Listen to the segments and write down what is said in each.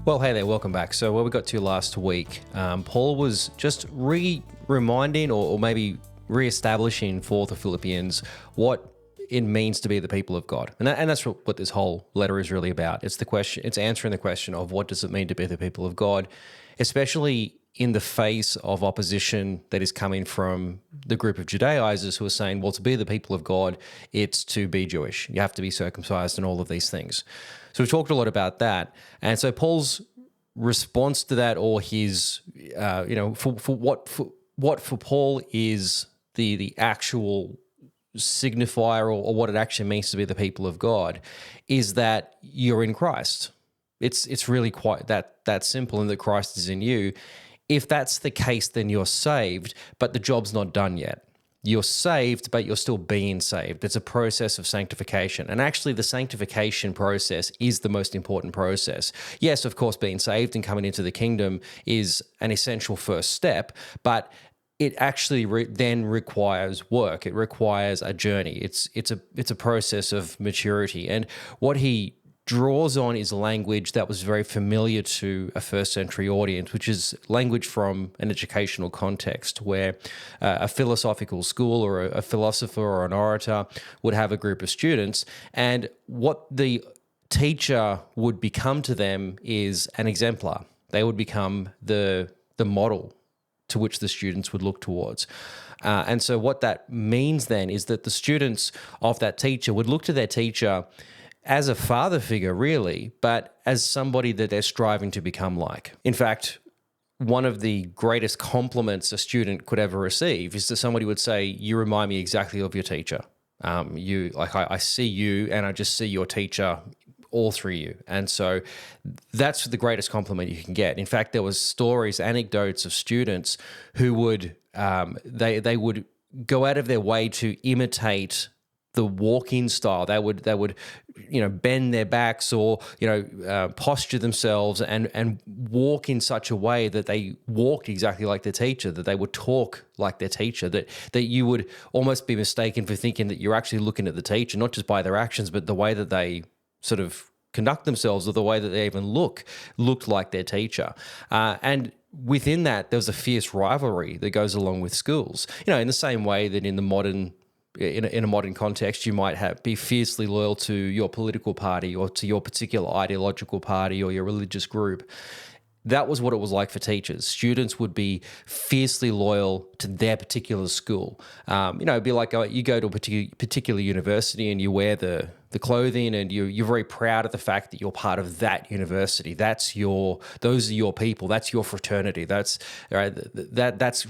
Well, hey there, welcome back. So where we got to last week, Paul was just reminding or maybe re-establishing for the Philippians what it means to be the people of God. And that's what this whole letter is really about. It's it's answering the question of what does it mean to be the people of God, especially in the face of opposition that is coming from the group of Judaizers who are saying, well, to be the people of God, it's to be Jewish. You have to be circumcised and all of these things. So we talked a lot about that. And so Paul's response to that, or his, what for Paul is the actual signifier or what it actually means to be the people of God, is that you're in Christ. It's really quite that simple, and that Christ is in you. If that's the case, then you're saved, but the job's not done yet. You're saved, but you're still being saved. It's a process of sanctification. And actually, the sanctification process is the most important process. Yes, of course, being saved and coming into the kingdom is an essential first step, but it actually then requires work. It requires a journey. It's a process of maturity. And what he draws on is language that was very familiar to a first century audience, which is language from an educational context where a philosophical school or a philosopher or an orator would have a group of students, and what the teacher would become to them is an exemplar. They would become the model to which the students would look towards. And so what that means then is that the students of that teacher would look to their teacher as a father figure, really, but as somebody that they're striving to become like. In fact, one of the greatest compliments a student could ever receive is that somebody would say, "You remind me exactly of your teacher. I see you, and I just see your teacher all through you." And so that's the greatest compliment you can get. In fact, there was stories, anecdotes of students who would they would go out of their way to imitate the walking style. They would bend their backs or posture themselves and walk in such a way that they walked exactly like their teacher, that they would talk like their teacher, that you would almost be mistaken for thinking that you're actually looking at the teacher, not just by their actions, but the way that they sort of conduct themselves, or the way that they even looked like their teacher. And within that, there was a fierce rivalry that goes along with schools. In the same way that in a modern context, you might be fiercely loyal to your political party or to your particular ideological party or your religious group. That was what it was like for teachers. Students would be fiercely loyal to their particular school. It'd be like you go to a particular university and you wear the clothing, and you're very proud of the fact that you're part of that university. Those are your people. That's your fraternity. That's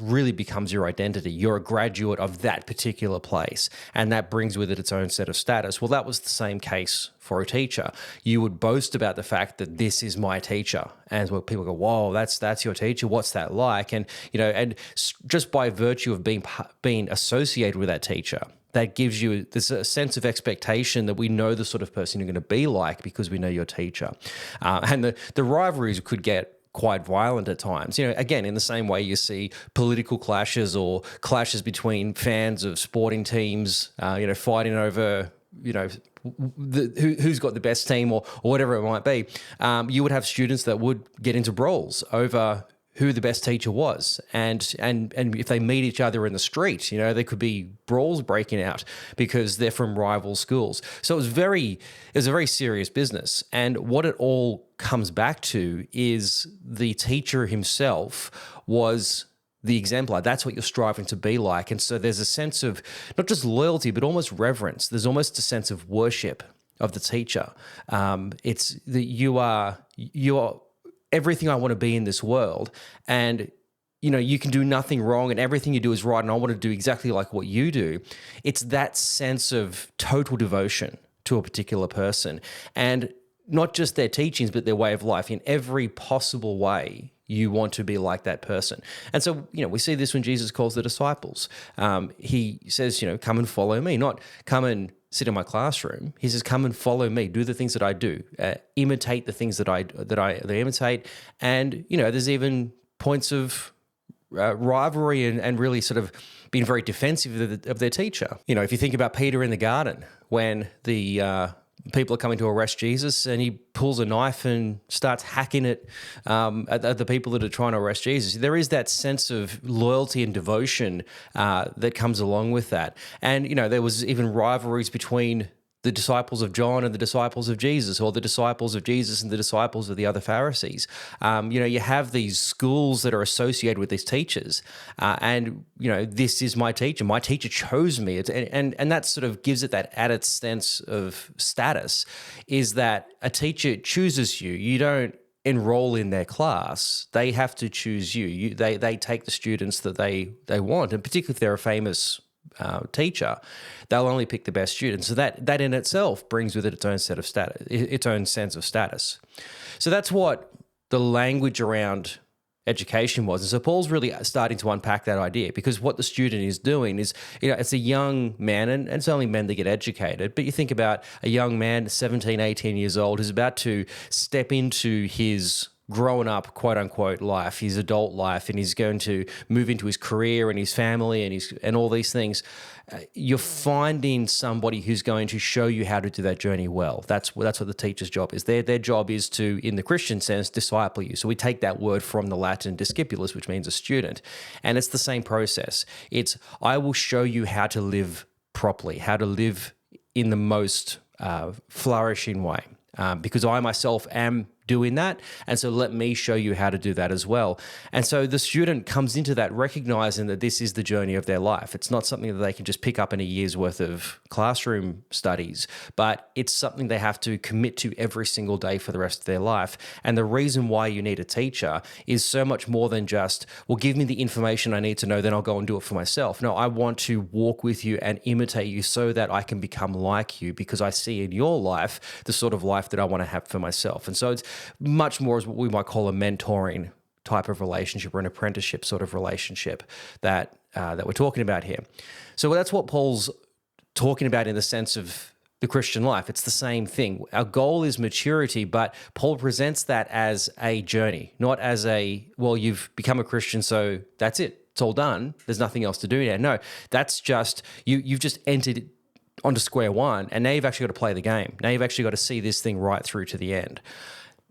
really becomes your identity. You're a graduate of that particular place, and that brings with it its own set of status. Well, that was the same case for a teacher. You would boast about the fact that this is my teacher, and when people go, "Whoa, that's your teacher. What's that like?" And just by virtue of being associated with that teacher, that gives you this a sense of expectation that we know the sort of person you're going to be like because we know your teacher. And the rivalries could get quite violent at times. Again, in the same way you see political clashes or clashes between fans of sporting teams, fighting over, who's got the best team or whatever it might be. You would have students that would get into brawls over who the best teacher was, and if they meet each other in the street, there could be brawls breaking out because they're from rival schools. So it was a very serious business, and what it all comes back to is the teacher himself was the exemplar. That's what you're striving to be like, and so there's a sense of not just loyalty but almost reverence. There's almost a sense of worship of the teacher. It's that you are everything I want to be in this world, and you can do nothing wrong and everything you do is right, and I want to do exactly like what you do. It's that sense of total devotion to a particular person, and not just their teachings but their way of life. In every possible way you want to be like that person. And so we see this when Jesus calls the disciples. He says, come and follow me, not come and sit in my classroom. He says, come and follow me, do the things that I do, imitate the things that they imitate. And, there's even points of rivalry and really sort of being very defensive of their teacher. If you think about Peter in the garden, when the people are coming to arrest Jesus, and he pulls a knife and starts hacking it at the people that are trying to arrest Jesus. There is that sense of loyalty and devotion that comes along with that. And, there was even rivalries between the disciples of John and the disciples of Jesus, or the disciples of Jesus and the disciples of the other Pharisees. You have these schools that are associated with these teachers, and this is my teacher. My teacher chose me, and that sort of gives it that added sense of status. Is that a teacher chooses you? You don't enroll in their class; they have to choose you. They take the students that they want, and particularly if they're a famous teacher, they'll only pick the best students. So that in itself brings with it its own set of status, its own sense of status. So that's what the language around education was. And so Paul's really starting to unpack that idea, because what the student is doing is, it's a young man, and it's only men that get educated, but you think about a young man, 17, 18 years old, who's about to step into his grown up, quote unquote, life, his adult life, and he's going to move into his career and his family and all these things. You're finding somebody who's going to show you how to do that journey well. That's what the teacher's job is. Their job is to, in the Christian sense, disciple you. So we take that word from the Latin discipulus, which means a student, and it's the same process. It's, I will show you how to live properly, how to live in the most flourishing way, because I myself am doing that, and so let me show you how to do that as well. And so the student comes into that recognizing that this is the journey of their life. It's not something that they can just pick up in a year's worth of classroom studies, but it's something they have to commit to every single day for the rest of their life. And the reason why you need a teacher is so much more than just, well, give me the information I need to know, then I'll go and do it for myself. No, I want to walk with you and imitate you so that I can become like you, because I see in your life the sort of life that I want to have for myself. And so it's much more as what we might call a mentoring type of relationship, or an apprenticeship sort of relationship that we're talking about here. So that's what Paul's talking about in the sense of the Christian life. It's the same thing. Our goal is maturity, but Paul presents that as a journey, not as you've become a Christian, so that's it. It's all done. There's nothing else to do now. No, that's just, you've just entered onto square one, and now you've actually got to play the game. Now you've actually got to see this thing right through to the end.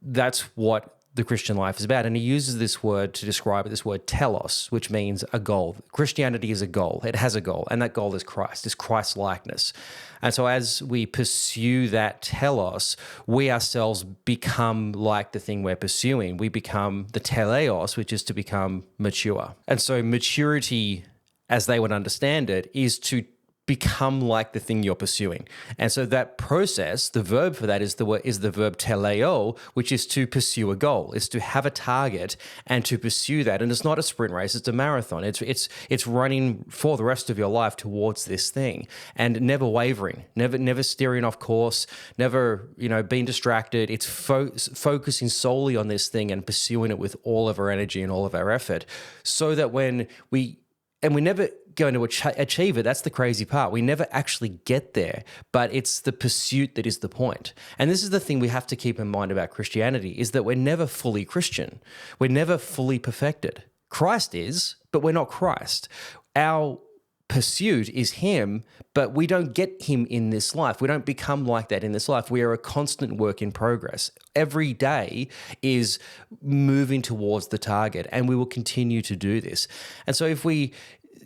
That's what the Christian life is about. And he uses this word to describe it, this word telos, which means a goal. Christianity is a goal. It has a goal, and that goal is Christ, is Christ-likeness. And so as we pursue that telos, we ourselves become like the thing we're pursuing. We become the teleos, which is to become mature. And so maturity, as they would understand it, is to become like the thing you're pursuing. And so that process, the verb for that is the verb teleo, which is to pursue a goal, is to have a target and to pursue that. And it's not a sprint race, it's a marathon. It's running for the rest of your life towards this thing, and never wavering, never steering off course, never, being distracted. It's focusing solely on this thing and pursuing it with all of our energy and all of our effort, so that when we never going to achieve it. That's the crazy part. We never actually get there, but it's the pursuit that is the point. And this is the thing we have to keep in mind about Christianity, is that we're never fully Christian. We're never fully perfected. Christ is, but we're not Christ. Our pursuit is him, but we don't get him in this life. We don't become like that in this life. We are a constant work in progress. Every day is moving towards the target, and we will continue to do this. And so if we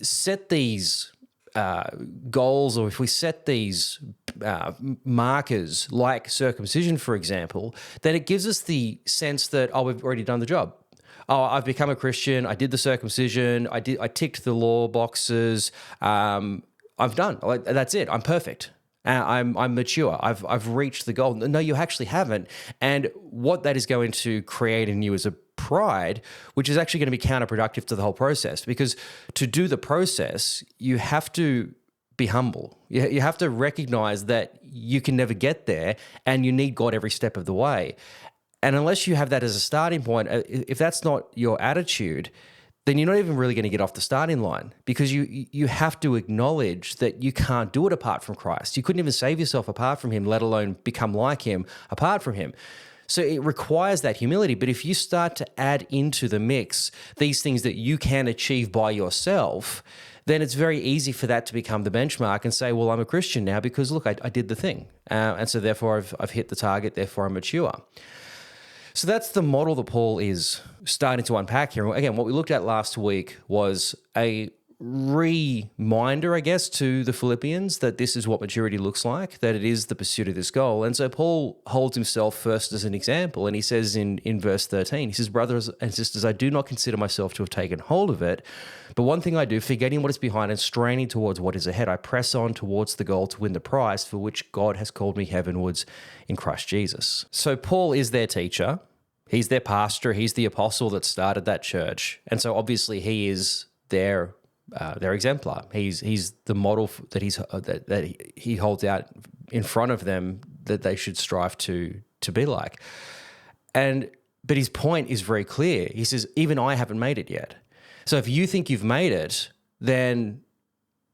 set these goals, or if we set these markers like circumcision, for example, then it gives us the sense that, we've already done the job. I've become a Christian. I did the circumcision. I ticked the law boxes. I'm done. That's it. I'm perfect. I'm mature. I've reached the goal. No, you actually haven't. And what that is going to create in you is a pride, which is actually going to be counterproductive to the whole process, because to do the process, you have to be humble. You have to recognize that you can never get there, and you need God every step of the way. And unless you have that as a starting point, if that's not your attitude, then you're not even really going to get off the starting line, because you have to acknowledge that you can't do it apart from Christ. You couldn't even save yourself apart from him, let alone become like him apart from him. So it requires that humility. But if you start to add into the mix these things that you can achieve by yourself, then it's very easy for that to become the benchmark and say, well, I'm a Christian now because, look, I did the thing. And so therefore I've hit the target, therefore I'm mature. So that's the model that Paul is starting to unpack here. Again, what we looked at last week was a reminder, I guess, to the Philippians that this is what maturity looks like, that it is the pursuit of this goal. And so Paul holds himself first as an example, and he says in verse 13, he says, brothers and sisters, I do not consider myself to have taken hold of it, but one thing I do, forgetting what is behind and straining towards what is ahead, I press on towards the goal to win the prize for which God has called me heavenwards in Christ Jesus. So Paul is their teacher. He's their pastor. He's the apostle that started that church. And so obviously he is their exemplar. He's the model that he holds out in front of them that they should strive to be like. But his point is very clear. He says, even I haven't made it yet. So if you think you've made it, then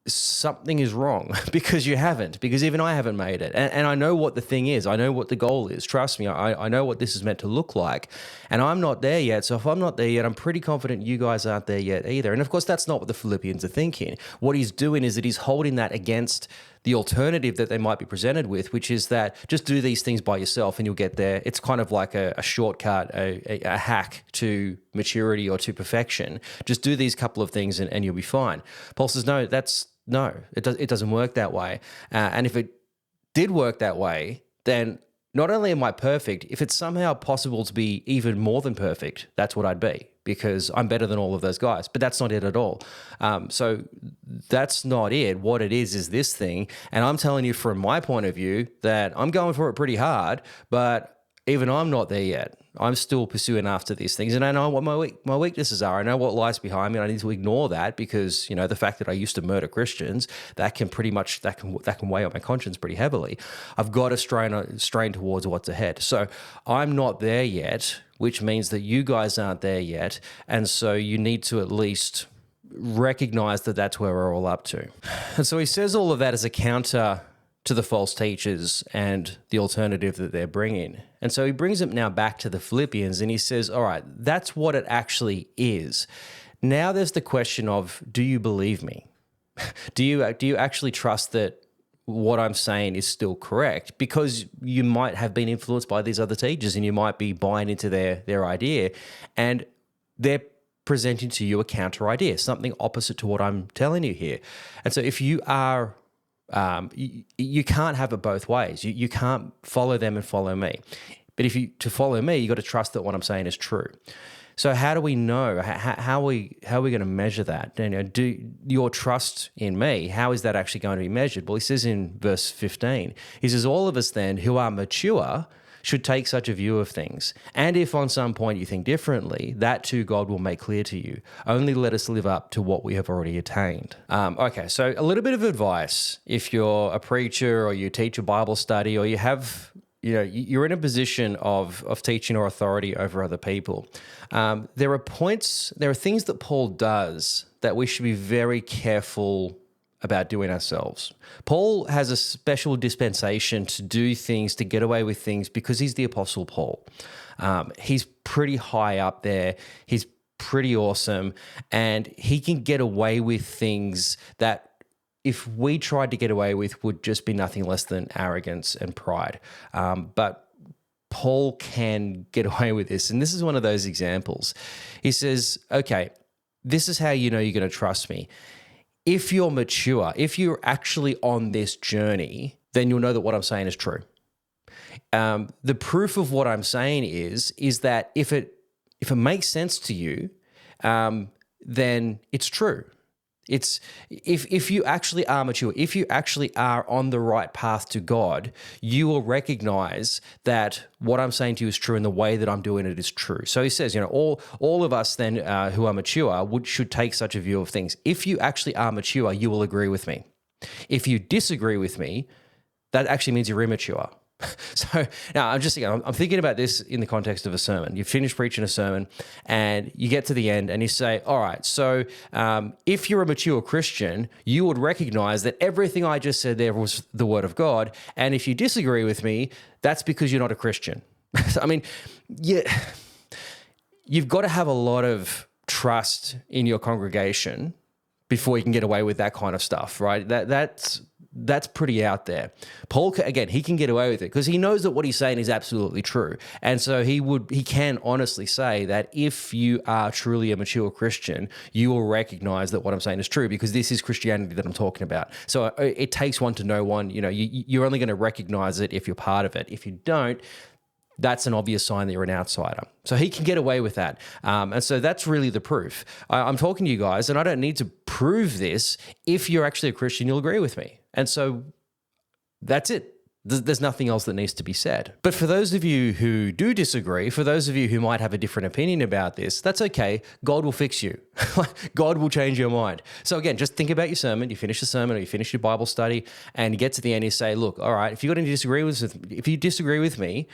something is wrong because you haven't, because even I haven't made it. And I know what the thing is. I know what the goal is. Trust me, I know what this is meant to look like. And I'm not there yet. So if I'm not there yet, I'm pretty confident you guys aren't there yet either. And of course, that's not what the Philippians are thinking. What he's doing is that he's holding that against the alternative that they might be presented with, which is that just do these things by yourself and you'll get there. It's kind of like a shortcut, a hack to maturity or to perfection. Just do these couple of things and you'll be fine. Paul says, no, it doesn't work that way. And if it did work that way, then not only am I perfect, if it's somehow possible to be even more than perfect, that's what I'd be, because I'm better than all of those guys. But that's not it at all. So that's not it. What it is this thing. And I'm telling you from my point of view that I'm going for it pretty hard, but even I'm not there yet. I'm still pursuing after these things, and I know what my weaknesses are. I know what lies behind me, and I need to ignore that because, you know, the fact that I used to murder Christians, that can weigh on my conscience pretty heavily. I've got to strain towards what's ahead. So I'm not there yet, which means that you guys aren't there yet, and so you need to at least recognize that that's where we're all up to. And so he says all of that as a counter to the false teachers and the alternative that they're bringing. And so he brings it now back to the Philippians and he says, all right, that's what it actually is. Now there's the question of, do you believe me? Do you actually trust that what I'm saying is still correct? Because you might have been influenced by these other teachers and you might be buying into their idea, and they're presenting to you a counter idea, something opposite to what I'm telling you here. And so if you are you can't have it both ways. You can't follow them and follow me. But to follow me, you got to trust that what I'm saying is true. So how do we know? How are we going to measure that? You know, do your trust in me? How is that actually going to be measured? Well, he says in verse 15, he says, all of us then who are mature should take such a view of things. And if on some point you think differently, that too God will make clear to you. Only let us live up to what we have already attained. Okay, so a little bit of advice. If you're a preacher or you teach a Bible study or you're in a position of teaching or authority over other people, there are things that Paul does that we should be very careful about doing ourselves. Paul has a special dispensation to do things, to get away with things, because he's the Apostle Paul. He's pretty high up there. He's pretty awesome, and he can get away with things that if we tried to get away with would just be nothing less than arrogance and pride. But Paul can get away with this, and this is one of those examples. He says, okay, this is how you know you're going to trust me. If you're mature, if you're actually on this journey, then you'll know that what I'm saying is true. The proof of what I'm saying is that if it makes sense to you, then it's true. It's if you actually are mature, if you actually are on the right path to God, you will recognize that what I'm saying to you is true and the way that I'm doing it is true. So he says, all of us then who are mature should take such a view of things. If you actually are mature, you will agree with me. If you disagree with me, that actually means you're immature. So now I'm thinking about this in the context of a sermon. You finish preaching a sermon and you get to the end and you say, all right, so if you're a mature Christian, you would recognize that everything I just said there was the word of God. And if you disagree with me, that's because you're not a Christian. I mean, you've got to have a lot of trust in your congregation before you can get away with that kind of stuff, right? That's pretty out there. Paul, again, he can get away with it because he knows that what he's saying is absolutely true. And so he can honestly say that if you are truly a mature Christian, you will recognize that what I'm saying is true because this is Christianity that I'm talking about. So it takes one to know one. You're only going to recognize it if you're part of it. If you don't, that's an obvious sign that you're an outsider. So he can get away with that. And so that's really the proof. I'm talking to you guys, and I don't need to prove this. If you're actually a Christian, you'll agree with me. And so that's it. There's nothing else that needs to be said. But for those of you who do disagree, for those of you who might have a different opinion about this, that's okay. God will fix you. God will change your mind. So again, just think about your sermon. You finish the sermon or you finish your Bible study and you get to the end, you say, look, all right, if you disagree with me,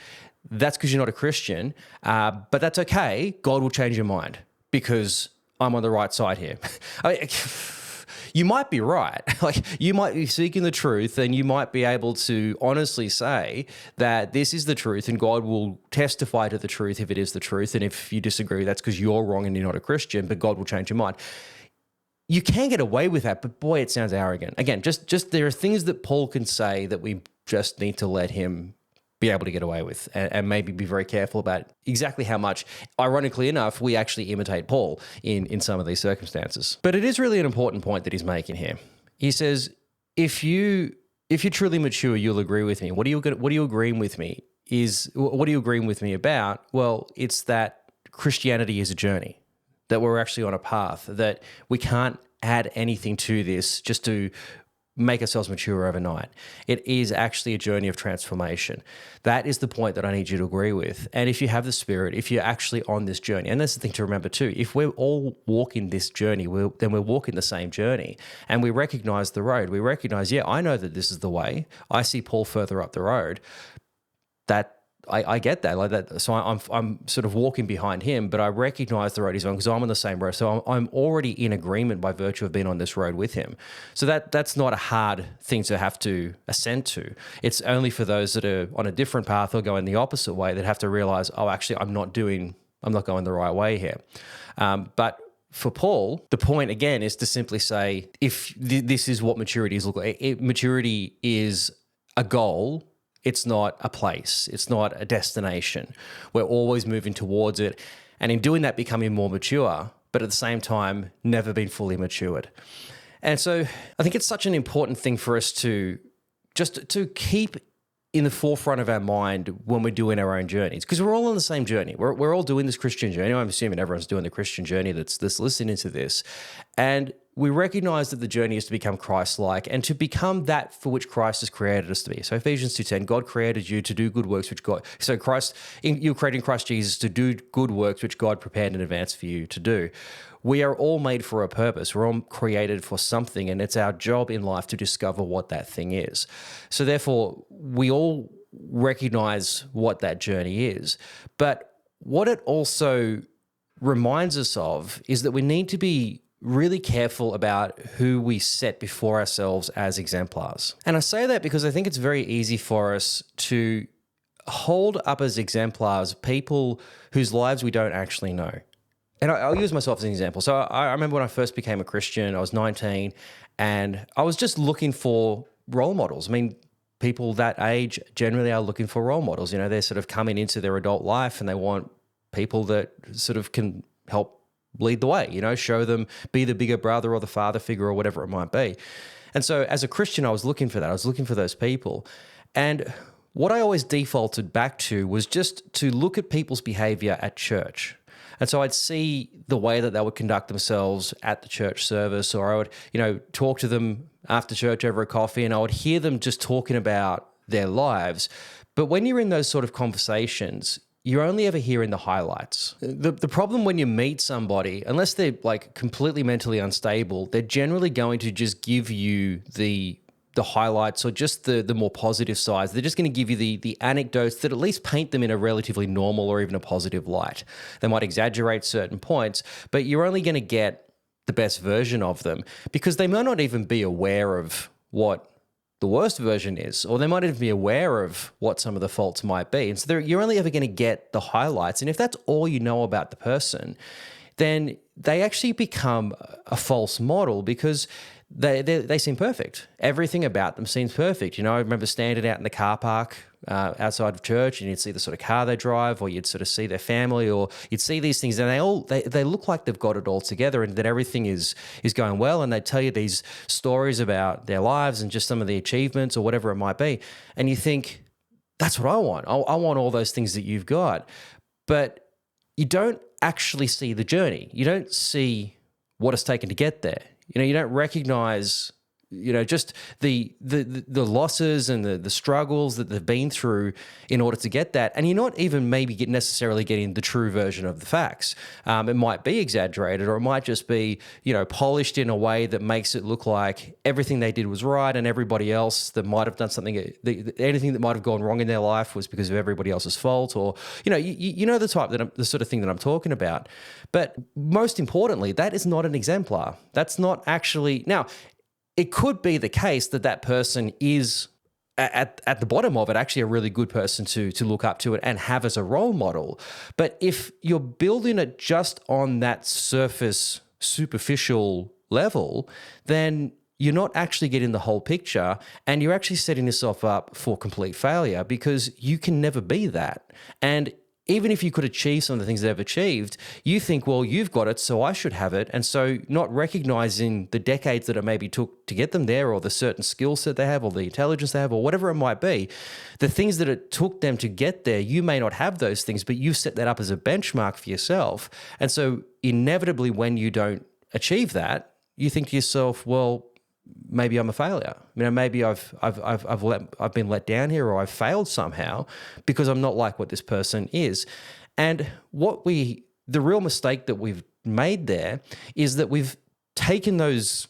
that's because you're not a Christian, but that's okay. God will change your mind because I'm on the right side here. You might be right. You might be seeking the truth and you might be able to honestly say that this is the truth and God will testify to the truth if it is the truth. And if you disagree, that's because you're wrong and you're not a Christian, but God will change your mind. You can get away with that, but boy, it sounds arrogant. Again, just there are things that Paul can say that we just need to let him be able to get away with and maybe be very careful about exactly how much, ironically enough, we actually imitate Paul in some of these circumstances. But it is really an important point that he's making here. He says, if you're truly mature, you'll agree with me. What are you agreeing with me? What are you agreeing with me about? Well, it's that Christianity is a journey, that we're actually on a path, that we can't add anything to this just to make ourselves mature overnight. It is actually a journey of transformation. That is the point that I need you to agree with. And if you have the Spirit, if you're actually on this journey, and that's the thing to remember too, if we're all walking this journey, then we're walking the same journey. And we recognize the road. We recognize, yeah, I know that this is the way. I see Paul further up the road. That I get that, like that. So I'm sort of walking behind him, but I recognize the road he's on because I'm on the same road. So I'm already in agreement by virtue of being on this road with him. So that's not a hard thing to have to assent to. It's only for those that are on a different path or going the opposite way that have to realize, oh, actually, I'm not going the right way here. But for Paul, the point again is to simply say, if this is what maturity is, maturity is a goal. It's not a place. It's not a destination. We're always moving towards it. And in doing that, becoming more mature, but at the same time, never been fully matured. And so I think it's such an important thing for us to keep in the forefront of our mind when we're doing our own journeys, because we're all on the same journey. We're all doing this Christian journey. I'm assuming everyone's doing the Christian journey that's listening to this. And we recognize that the journey is to become Christ-like and to become that for which Christ has created us to be. So Ephesians 2:10, God created you to do good works which God... So you're creating Christ Jesus to do good works which God prepared in advance for you to do. We are all made for a purpose. We're all created for something, and it's our job in life to discover what that thing is. So therefore, we all recognize what that journey is. But what it also reminds us of is that we need to be really careful about who we set before ourselves as exemplars. And I say that because I think it's very easy for us to hold up as exemplars people whose lives we don't actually know. And I'll use myself as an example. So I remember when I first became a Christian, I was 19, and I was just looking for role models. I mean, people that age generally are looking for role models. They're sort of coming into their adult life and they want people that sort of can help lead the way, show them, be the bigger brother or the father figure or whatever it might be. And so as a Christian, I was looking for that. I was looking for those people. And what I always defaulted back to was just to look at people's behavior at church. And so I'd see the way that they would conduct themselves at the church service, or I would, talk to them after church over a coffee, and I would hear them just talking about their lives. But when you're in those sort of conversations, you're only ever hearing the highlights. The problem when you meet somebody, unless they're like completely mentally unstable, they're generally going to just give you the highlights or just the more positive sides. They're just going to give you the anecdotes that at least paint them in a relatively normal or even a positive light. They might exaggerate certain points, but you're only going to get the best version of them because they might not even be aware of what the worst version is, or they might even be aware of what some of the faults might be. And so you're only ever going to get the highlights. And if that's all you know about the person, then they actually become a false model because they seem perfect. Everything about them seems perfect. I remember standing out in the car park outside of church, and you'd see the sort of car they drive, or you'd sort of see their family, or you'd see these things, and they look like they've got it all together, and that everything is going well. And they tell you these stories about their lives and just some of the achievements or whatever it might be, and you think, that's what I want. I want all those things that you've got, but you don't actually see the journey. You don't see what it's taken to get there. You don't recognize, just the losses and the struggles that they've been through in order to get that. And you're not even maybe necessarily getting the true version of the facts. It might be exaggerated, or it might just be, polished in a way that makes it look like everything they did was right, and everybody else that might have done something, anything that might have gone wrong in their life was because of everybody else's fault, or, the sort of thing that I'm talking about. But most importantly, that is not an exemplar. That's not actually, now, it could be the case that person is at the bottom of it actually a really good person to look up to it and have as a role model. But if you're building it just on that surface, superficial level, then you're not actually getting the whole picture, and you're actually setting yourself up for complete failure, because you can never be that. And even if you could achieve some of the things they've achieved, you think, well, you've got it, so I should have it. And so not recognizing the decades that it maybe took to get them there, or the certain skill set they have, or the intelligence they have, or whatever it might be, the things that it took them to get there, you may not have those things, but you've set that up as a benchmark for yourself. And so inevitably, when you don't achieve that, you think to yourself, well, maybe I'm a failure. Maybe I've been let down here, or I've failed somehow because I'm not like what this person is. And the real mistake that we've made there is that we've taken those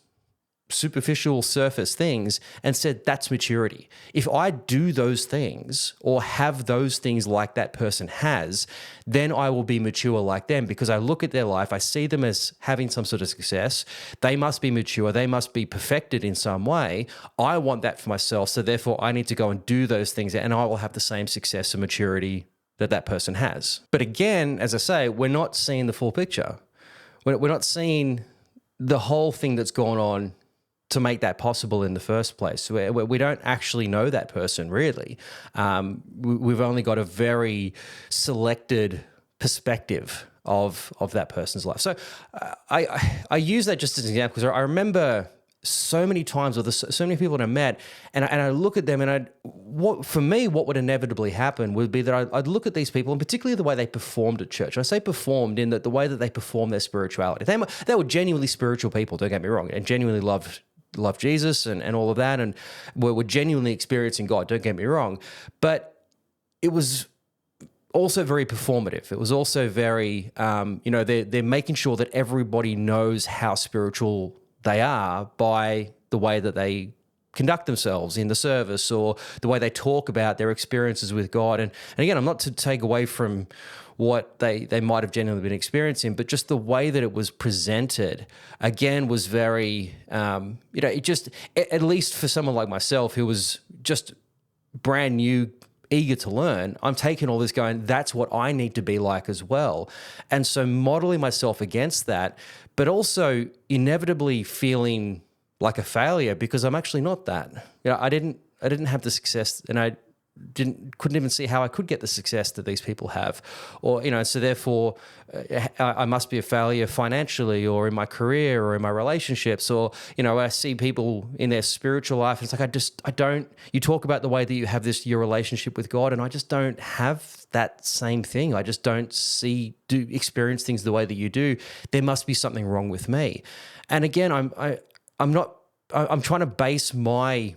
superficial surface things and said, that's maturity. If I do those things or have those things like that person has, then I will be mature like them, because I look at their life, I see them as having some sort of success. They must be mature. They must be perfected in some way. I want that for myself. So therefore I need to go and do those things, and I will have the same success and maturity that person has. But again, as I say, we're not seeing the full picture. We're not seeing the whole thing that's gone on to make that possible in the first place. We don't actually know that person, really. We've only got a very selected perspective of that person's life. So I use that just as an example, because I remember so many times with so many people that I met, and I look at them, and what would inevitably happen would be that I'd look at these people, and particularly the way they performed at church. And I say performed in that the way that they perform their spirituality. They were genuinely spiritual people, don't get me wrong, and genuinely loved Jesus and all of that, and were genuinely experiencing God, don't get me wrong. But it was also very performative. It was also very, they're making sure that everybody knows how spiritual they are by the way that they conduct themselves in the service, or the way they talk about their experiences with God. And again, I'm not to take away from what they might have genuinely been experiencing, but just the way that it was presented, again, was very, it just, at least for someone like myself who was just brand new, eager to learn, I'm taking all this going, that's what I need to be like as well. And so modeling myself against that, but also inevitably feeling like a failure because I'm actually not that. I didn't have the success, and I couldn't even see how I could get the success that these people have, or so therefore I must be a failure financially, or in my career, or in my relationships, or I see people in their spiritual life, and it's like you talk about the way that you have your relationship with God, and I just don't have that same thing. I just don't experience things the way that you do. There must be something wrong with me. And again, I'm trying to base my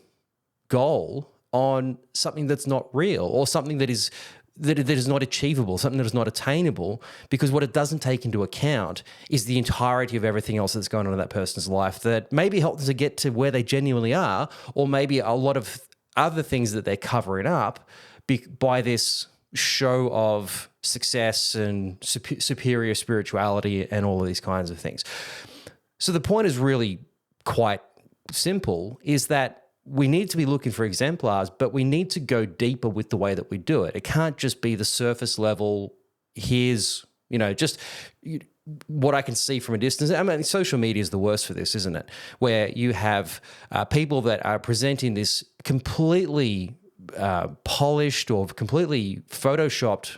goal on something that's not real, or something that is not achievable, something that is not attainable, because what it doesn't take into account is the entirety of everything else that's going on in that person's life that maybe help them to get to where they genuinely are, or maybe a lot of other things that they're covering up by this show of success and superior spirituality and all of these kinds of things. So the point is really quite simple, is that we need to be looking for exemplars, but we need to go deeper with the way that we do it. It can't just be the surface level, here's, what I can see from a distance, I mean, social media is the worst for this, isn't it? Where you have people that are presenting this completely polished or completely photoshopped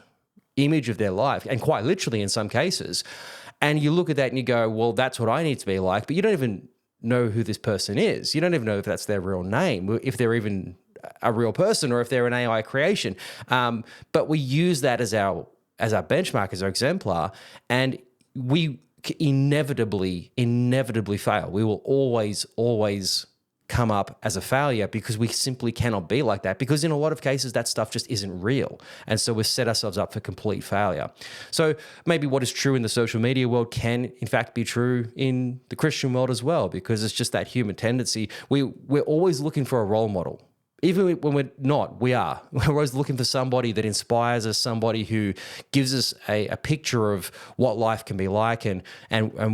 image of their life, and quite literally in some cases. And you look at that and you go, well, that's what I need to be like, but you don't even know who this person is. You don't even know if that's their real name, if they're even a real person or if they're an AI creation. But we use that as our benchmark, as our exemplar, and we inevitably fail. We will always come up as a failure because we simply cannot be like that, because in a lot of cases that stuff just isn't real. And so we've set ourselves up for complete failure. So maybe what is true in the social media world can in fact be true in the Christian world as well, because it's just that human tendency. We're always looking for a role model. Even when we're not, we are. We're always looking for somebody that inspires us, somebody who gives us a picture of what life can be like and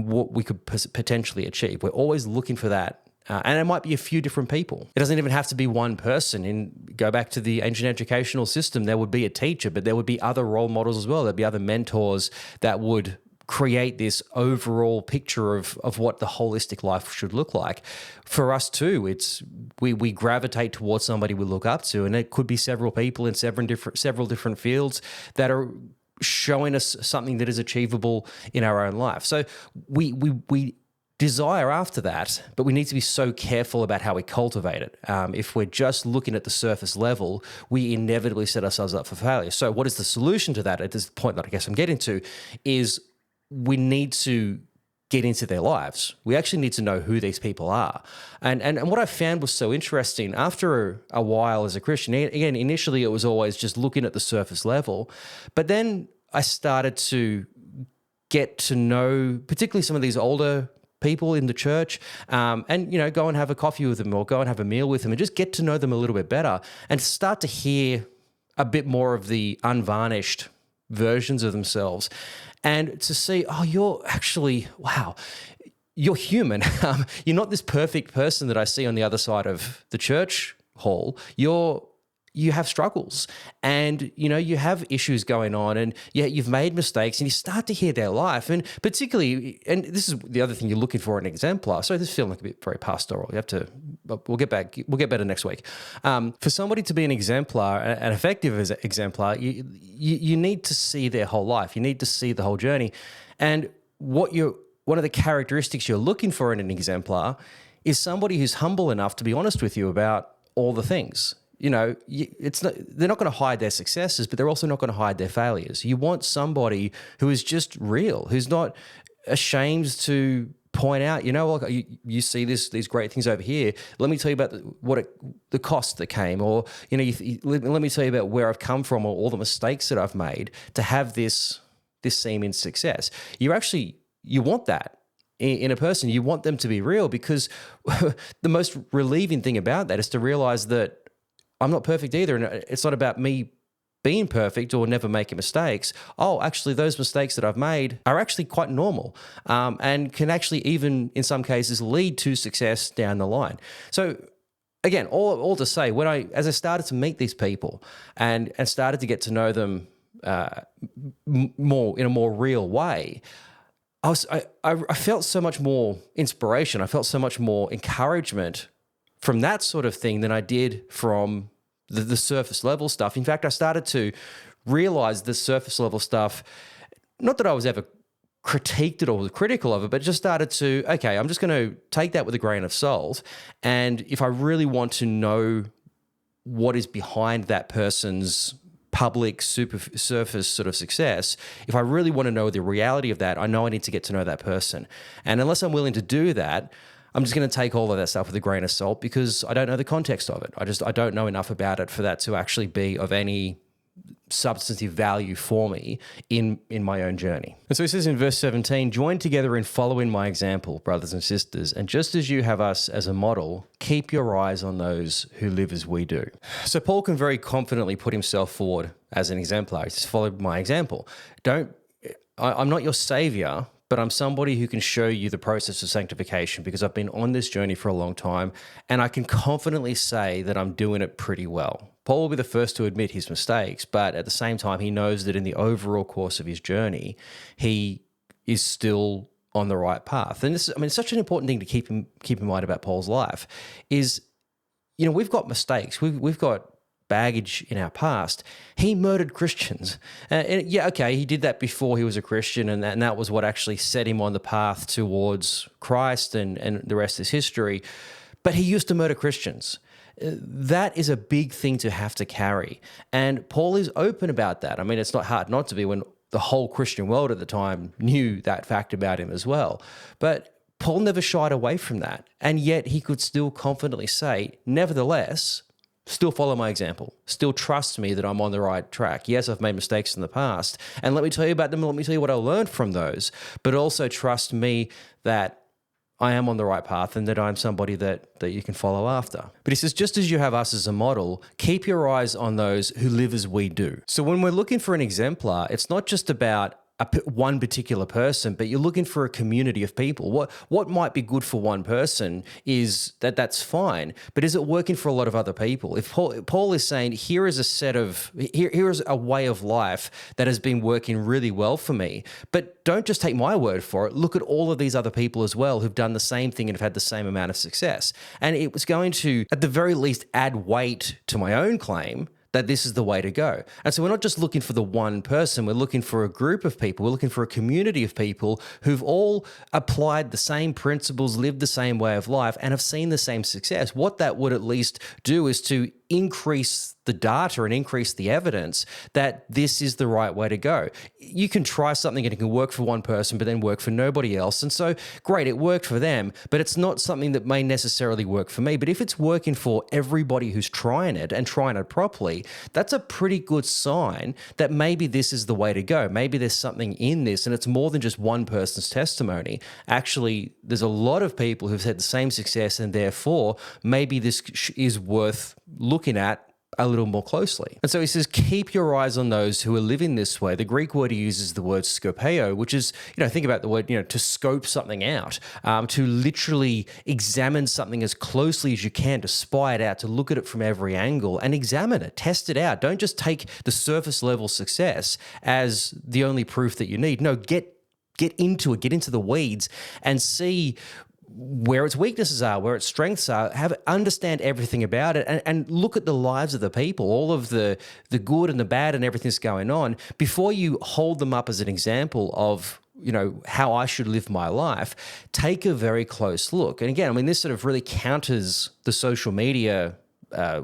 what we could potentially achieve. We're always looking for that. And it might be a few different people. It doesn't even have to be one person. Go back to the ancient educational system, there would be a teacher, but there would be other role models as well. There'd be other mentors that would create this overall picture of what the holistic life should look like. For us too, we gravitate towards somebody we look up to, and it could be several people in several different fields that are showing us something that is achievable in our own life. So we desire after that, but we need to be so careful about how we cultivate it. If we're just looking at the surface level, we inevitably set ourselves up for failure. So what is the solution to that, at this point that I guess I'm getting to, is we need to get into their lives. We actually need to know who these people are. And what I found was so interesting, after a while as a Christian, again, initially it was always just looking at the surface level, but then I started to get to know particularly some of these older people in the church, and go and have a coffee with them or go and have a meal with them and just get to know them a little bit better and start to hear a bit more of the unvarnished versions of themselves, and to see, oh, you're actually, wow, you're human. You're not this perfect person that I see on the other side of the church hall. You have struggles, and you have issues going on, and you've made mistakes, and you start to hear their life, and particularly, and this is the other thing you're looking for in an exemplar. So this feels like a bit very pastoral. You have to. We'll get better next week. For somebody to be an exemplar, an effective as an exemplar, you need to see their whole life. You need to see the whole journey, and one of the characteristics you're looking for in an exemplar is somebody who's humble enough to be honest with you about all the things. They're not going to hide their successes, but they're also not going to hide their failures. You want somebody who is just real, who's not ashamed to point out, you see these great things over here. Let me tell you about the cost that came, or let me tell you about where I've come from, or all the mistakes that I've made to have this seeming success. You want that in a person. You want them to be real, because the most relieving thing about that is to realize that I'm not perfect either, and it's not about me being perfect or never making mistakes. Oh, actually, those mistakes that I've made are actually quite normal, and can actually even, in some cases, lead to success down the line. So again, all to say, as I started to meet these people and started to get to know them more in a more real way, I felt so much more inspiration. I felt so much more encouragement from that sort of thing than I did from the surface level stuff. In fact, I started to realize the surface level stuff, not that I was ever critiqued it or was critical of it, but just started to, okay, I'm just going to take that with a grain of salt. And if I really want to know what is behind that person's public surface sort of success, if I really want to know the reality of that, I know I need to get to know that person. And unless I'm willing to do that, I'm just going to take all of that stuff with a grain of salt, because I don't know the context of it. I don't know enough about it for that to actually be of any substantive value for me in my own journey. And so he says in verse 17, join together in following my example, brothers and sisters, and just as you have us as a model, keep your eyes on those who live as we do. So Paul can very confidently put himself forward as an exemplar. He says, follow my example. I'm not your savior, but I'm somebody who can show you the process of sanctification, because I've been on this journey for a long time, and I can confidently say that I'm doing it pretty well. Paul will be the first to admit his mistakes, but at the same time, he knows that in the overall course of his journey, he is still on the right path. And this, I mean, it's such an important thing to keep in mind about Paul's life is, we've got mistakes. We've got baggage in our past. He murdered Christians. He did that before he was a Christian, and that was what actually set him on the path towards Christ, and the rest is history. But he used to murder Christians. That is a big thing to have to carry. And Paul is open about that. I mean, it's not hard not to be when the whole Christian world at the time knew that fact about him as well. But Paul never shied away from that. And yet he could still confidently say, nevertheless, still follow my example. Still trust me that I'm on the right track. Yes, I've made mistakes in the past. And let me tell you about them. Let me tell you what I learned from those. But also trust me that I am on the right path and that I'm somebody that you can follow after. But he says, just as you have us as a model, keep your eyes on those who live as we do. So when we're looking for an exemplar, it's not just about one particular person, but you're looking for a community of people. What might be good for one person is that's fine, but is it working for a lot of other people? If Paul is saying, here is a way of life that has been working really well for me, but don't just take my word for it. Look at all of these other people as well who've done the same thing and have had the same amount of success. And it was going to, at the very least, add weight to my own claim that this is the way to go. And so we're not just looking for the one person, we're looking for a group of people, we're looking for a community of people who've all applied the same principles, lived the same way of life, and have seen the same success. What that would at least do is to increase the data and increase the evidence that this is the right way to go. You can try something and it can work for one person, but then work for nobody else. And so, great, it worked for them, but it's not something that may necessarily work for me. But if it's working for everybody who's trying it and trying it properly, that's a pretty good sign that maybe this is the way to go. Maybe there's something in this, and it's more than just one person's testimony. Actually, there's a lot of people who've had the same success, and therefore, maybe this is worth looking at a little more closely. And so he says, keep your eyes on those who are living this way. The Greek word he uses is the word skopeo, which is, think about the word, to scope something out, to literally examine something as closely as you can, to spy it out, to look at it from every angle and examine it, test it out. Don't just take the surface level success as the only proof that you need. No, get into it, get into the weeds and see where its weaknesses are, where its strengths are, understand everything about it, and look at the lives of the people, all of the good and the bad and everything that's going on, before you hold them up as an example of how I should live my life. Take a very close look. And again, I mean, this sort of really counters the social media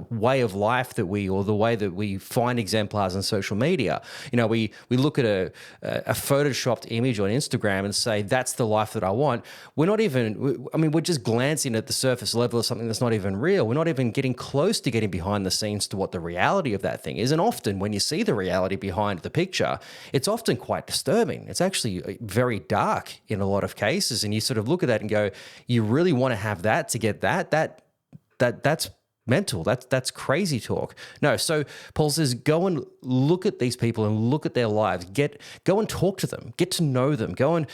way of life or the way that we find exemplars on social media. We look at a photoshopped image on Instagram and say, that's the life that I want. We're just glancing at the surface level of something that's not even real. We're not even getting close to getting behind the scenes to what the reality of that thing is. And often when you see the reality behind the picture, it's often quite disturbing. It's actually very dark in a lot of cases. And you sort of look at that and go, you really want to have that to get that's mental. That's crazy talk. No, so Paul says, go and look at these people and look at their lives. Go and talk to them. Get to know them. Go and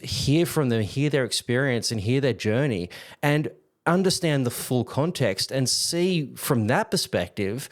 hear from them, hear their experience and hear their journey, and understand the full context and see from that perspective,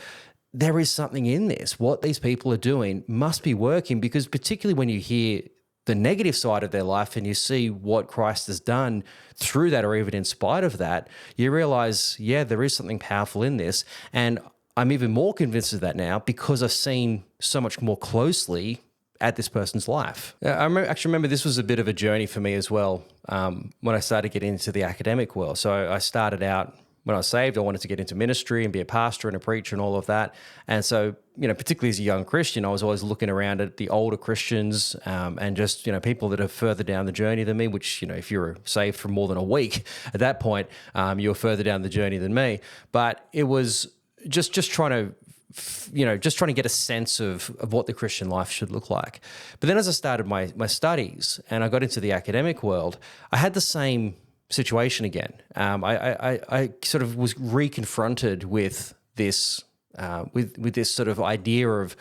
there is something in this. What these people are doing must be working, because particularly when you hear the negative side of their life and you see what Christ has done through that, or even in spite of that, you realize, there is something powerful in this. And I'm even more convinced of that now because I've seen so much more closely at this person's life. I remember this was a bit of a journey for me as well when I started getting into the academic world. So I started out, when I was saved, I wanted to get into ministry and be a pastor and a preacher and all of that. And so, particularly as a young Christian, I was always looking around at the older Christians and just, people that are further down the journey than me, which, if you're saved for more than a week at that point, you're further down the journey than me. But it was just trying to get a sense of what the Christian life should look like. But then as I started my studies and I got into the academic world, I had the same situation again. I sort of was reconfronted with this with this sort of idea of,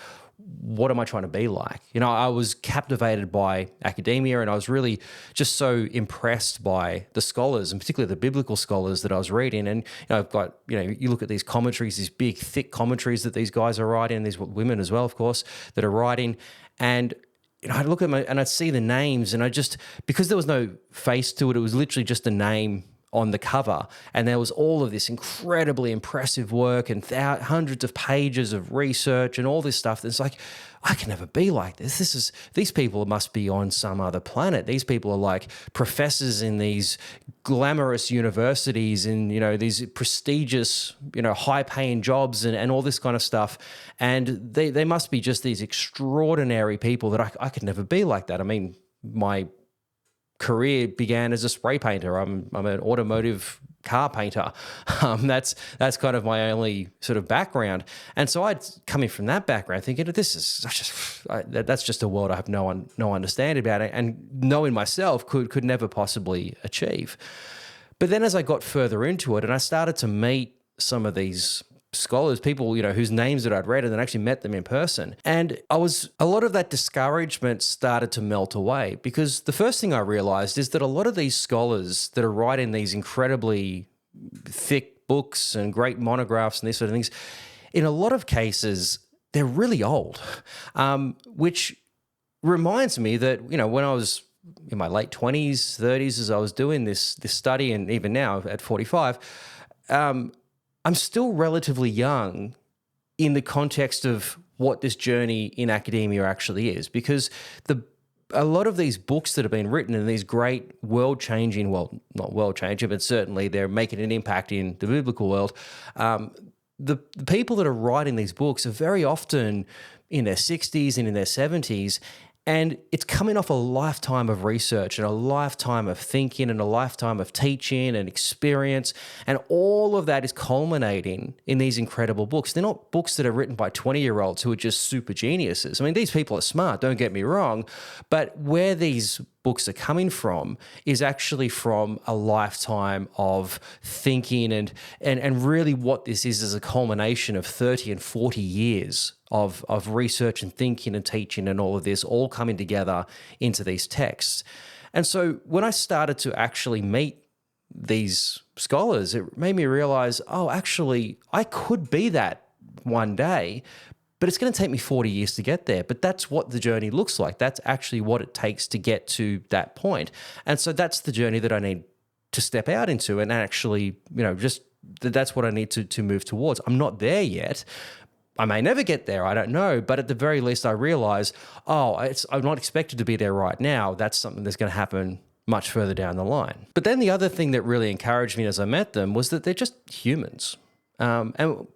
what am I trying to be like? I was captivated by academia, and I was really just so impressed by the scholars, and particularly the biblical scholars that I was reading. And I've got, you look at these commentaries, these big, thick commentaries that these guys are writing, these women as well, of course, that are writing, and I'd look at and I'd see the names, and because there was no face to it, it was literally just a name on the cover, and there was all of this incredibly impressive work and hundreds of pages of research and all this stuff. That's like, I can never be like this. These people must be on some other planet. These people are like professors in these glamorous universities and, these prestigious, high-paying jobs and all this kind of stuff. And they must be just these extraordinary people that I could never be like that. I mean, my career began as a spray painter. I'm an automotive car painter. That's kind of my only sort of background. And so I'd coming from that background thinking, that's just a world I have no understanding about it, and knowing myself could never possibly achieve. But then as I got further into it and I started to meet some of these scholars, people, whose names that I'd read, and then actually met them in person. And a lot of that discouragement started to melt away, because the first thing I realized is that a lot of these scholars that are writing these incredibly thick books and great monographs and these sort of things, in a lot of cases, they're really old, which reminds me that, when I was in my late 20s, 30s, as I was doing this study, and even now at 45, I'm still relatively young in the context of what this journey in academia actually is, because a lot of these books that have been written and these great world-changing, well, not world-changing, but certainly they're making an impact in the biblical world, the people that are writing these books are very often in their 60s and in their 70s, and it's coming off a lifetime of research and a lifetime of thinking and a lifetime of teaching and experience. And all of that is culminating in these incredible books. They're not books that are written by 20-year-olds who are just super geniuses. I mean, these people are smart, don't get me wrong, but where these books are coming from is actually from a lifetime of thinking and really what this is a culmination of 30 and 40 years of research and thinking and teaching and all of this all coming together into these texts. And so when I started to actually meet these scholars, it made me realize, actually, I could be that one day, but it's going to take me 40 years to get there. But that's what the journey looks like. That's actually what it takes to get to that point. And so that's the journey that I need to step out into and actually, that's what I need to move towards. I'm not there yet. I may never get there, I don't know, but at the very least I realize, I'm not expected to be there right now. That's something that's going to happen much further down the line. But then the other thing that really encouraged me as I met them was that they're just humans. And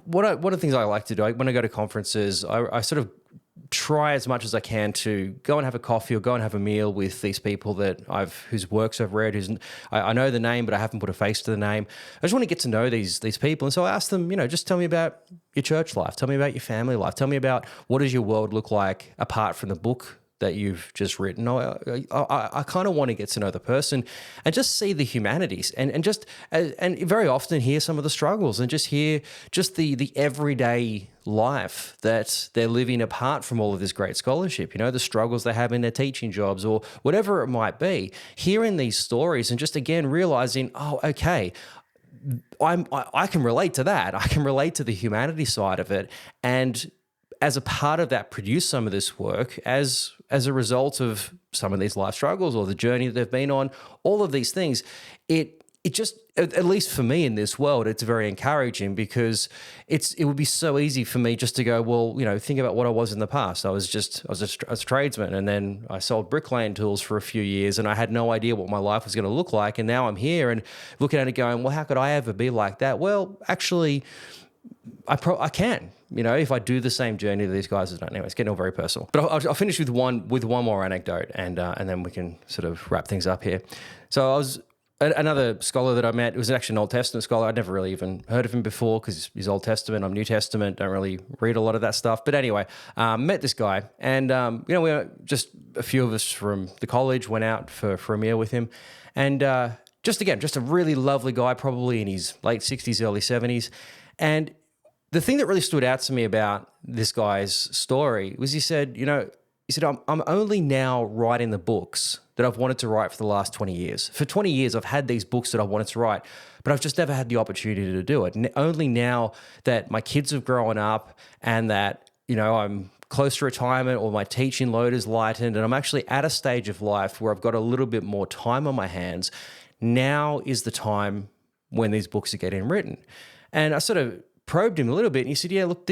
one of the things I like to do, when I go to conferences, I sort of try as much as I can to go and have a coffee or go and have a meal with these people whose works I've read, I know the name, but I haven't put a face to the name. I just want to get to know these people. And so I ask them, just tell me about your church life. Tell me about your family life. Tell me about what does your world look like apart from the book that you've just written. I kind of want to get to know the person and just see the humanities and very often hear some of the struggles and just hear just the everyday life that they're living apart from all of this great scholarship, the struggles they have in their teaching jobs or whatever it might be. Hearing these stories and just again realizing, okay, I can relate to that. I can relate to the humanity side of it, and as a part of that, produce some of this work as a result of some of these life struggles or the journey that they've been on, all of these things. It just, at least for me in this world, it's very encouraging because it would be so easy for me just to go, well, think about what I was in the past. I was a tradesman, and then I sold bricklaying tools for a few years, and I had no idea what my life was going to look like. And now I'm here and looking at it going, well, how could I ever be like that? Well, actually, I can, if I do the same journey that these guys have done. Anyway, it's getting all very personal. But I'll finish with one more anecdote, and then we can sort of wrap things up here. So another scholar that I met, it was actually an Old Testament scholar. I'd never really even heard of him before because he's Old Testament, I'm New Testament, don't really read a lot of that stuff. But anyway, met this guy, and we were just a few of us from the college went out for a meal with him, and just a really lovely guy, probably in his late 60s, early 70s. And the thing that really stood out to me about this guy's story was he said, I'm only now writing the books that I've wanted to write for the last 20 years. For 20 years, I've had these books that I wanted to write, but I've just never had the opportunity to do it. And only now that my kids have grown up and that, I'm close to retirement or my teaching load is lightened and I'm actually at a stage of life where I've got a little bit more time on my hands, now is the time when these books are getting written. And I sort of probed him a little bit and he said, yeah, look,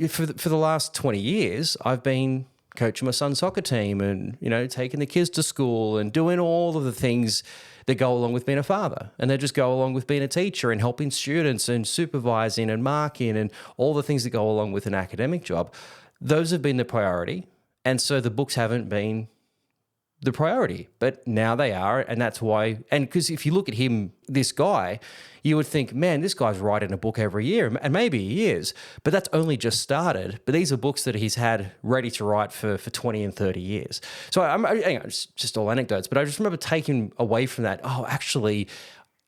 for the last 20 years, I've been coaching my son's soccer team and, taking the kids to school and doing all of the things that go along with being a father. And they just go along with being a teacher and helping students and supervising and marking and all the things that go along with an academic job. Those have been the priority. And so the books haven't been the priority, but now they are. And that's why, and because if you look at him, this guy, you would think, man, this guy's writing a book every year, and maybe he is, but that's only just started. But these are books that he's had ready to write for 20 and 30 years. So it's just all anecdotes, but I just remember taking away from that, actually,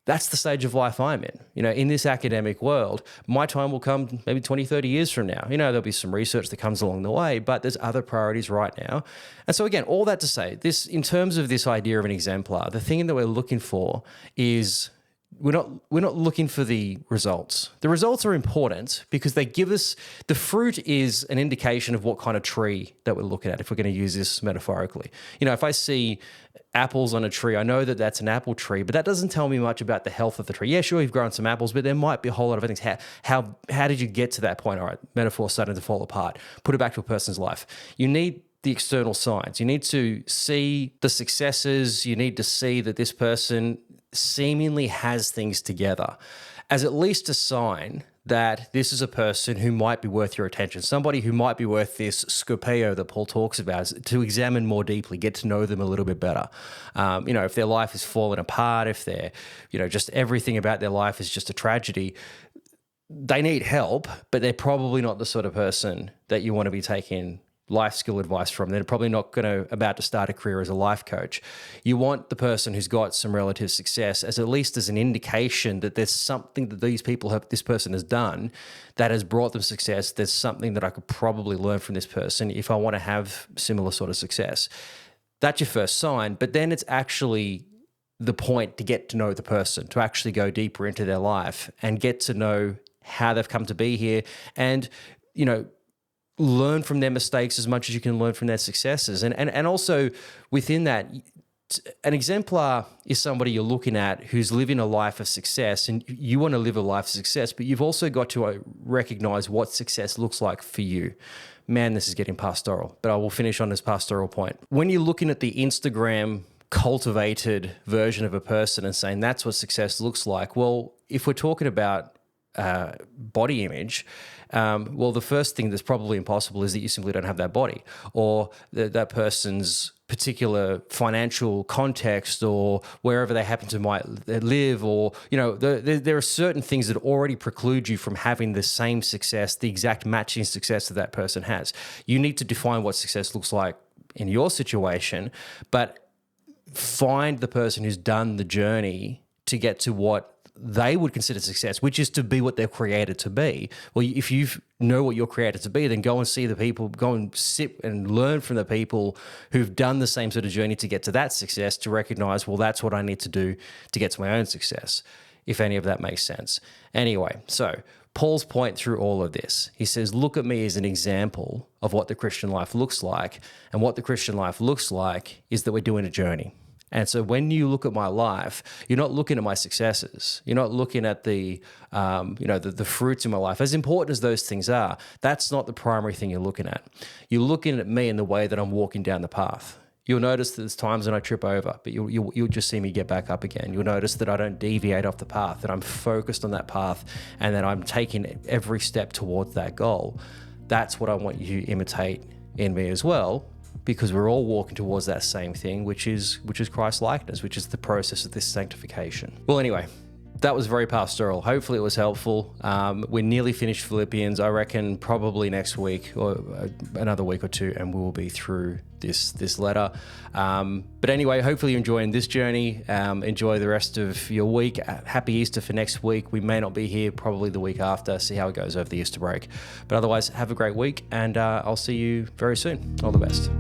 that's the stage of life I'm in. In this academic world, my time will come maybe 20, 30 years from now. There'll be some research that comes along the way, but there's other priorities right now. And so again, all that to say, this, in terms of this idea of an exemplar, the thing that we're looking for is we're not looking for the results. The results are important because they give us, the fruit is an indication of what kind of tree that we're looking at, if we're going to use this metaphorically. If I see apples on a tree, I know that that's an apple tree, but that doesn't tell me much about the health of the tree. Yeah, sure, you've grown some apples, but there might be a whole lot of things. How did you get to that point? All right, metaphor starting to fall apart. Put it back to a person's life. You need the external signs. You need to see the successes. You need to see that this person seemingly has things together as at least a sign that this is a person who might be worth your attention, somebody who might be worth this scopeo that Paul talks about, to examine more deeply, get to know them a little bit better. If their life is falling apart, if they're, just everything about their life is just a tragedy, they need help, but they're probably not the sort of person that you want to be taking life skill advice from. They're probably not about to start a career as a life coach. You want the person who's got some relative success as at least as an indication that there's something that this person has done that has brought them success. There's something that I could probably learn from this person if I want to have similar sort of success. That's your first sign, but then it's actually the point to get to know the person, to actually go deeper into their life and get to know how they've come to be here and, learn from their mistakes as much as you can learn from their successes. And also within that, an exemplar is somebody you're looking at who's living a life of success, and you want to live a life of success, but you've also got to recognize what success looks like for you. Man, this is getting pastoral, but I will finish on this pastoral point. When you're looking at the Instagram cultivated version of a person and saying that's what success looks like, well, if we're talking about body image, the first thing that's probably impossible is that you simply don't have that body, or that person's particular financial context, or wherever they happen to might live, or there are certain things that already preclude you from having the same success, the exact matching success that person has. You need to define what success looks like in your situation, but find the person who's done the journey to get to what they would consider success, which is to be what they're created to be. Well, if you know what you're created to be, then go and see the people, go and sit and learn from the people who've done the same sort of journey to get to that success, to recognize, well, that's what I need to do to get to my own success, if any of that makes sense. Anyway, so Paul's point through all of this, he says, look at me as an example of what the Christian life looks like. And what the Christian life looks like is that we're doing a journey. And so when you look at my life, you're not looking at my successes. You're not looking at the fruits in my life. As important as those things are, that's not the primary thing you're looking at. You're looking at me in the way that I'm walking down the path. You'll notice that there's times when I trip over, but you'll just see me get back up again. You'll notice that I don't deviate off the path, that I'm focused on that path, and that I'm taking every step towards that goal. That's what I want you to imitate in me as well, because we're all walking towards that same thing, which is Christ likeness, which is the process of this sanctification. Well, anyway, that was very pastoral. Hopefully it was helpful. We're nearly finished Philippians. I reckon probably next week or another week or two, and we will be through this letter. But anyway, hopefully you're enjoying this journey. Enjoy the rest of your week. Happy Easter for next week. We may not be here, probably the week after. See how it goes over the Easter break. But otherwise, have a great week, and I'll see you very soon. All the best.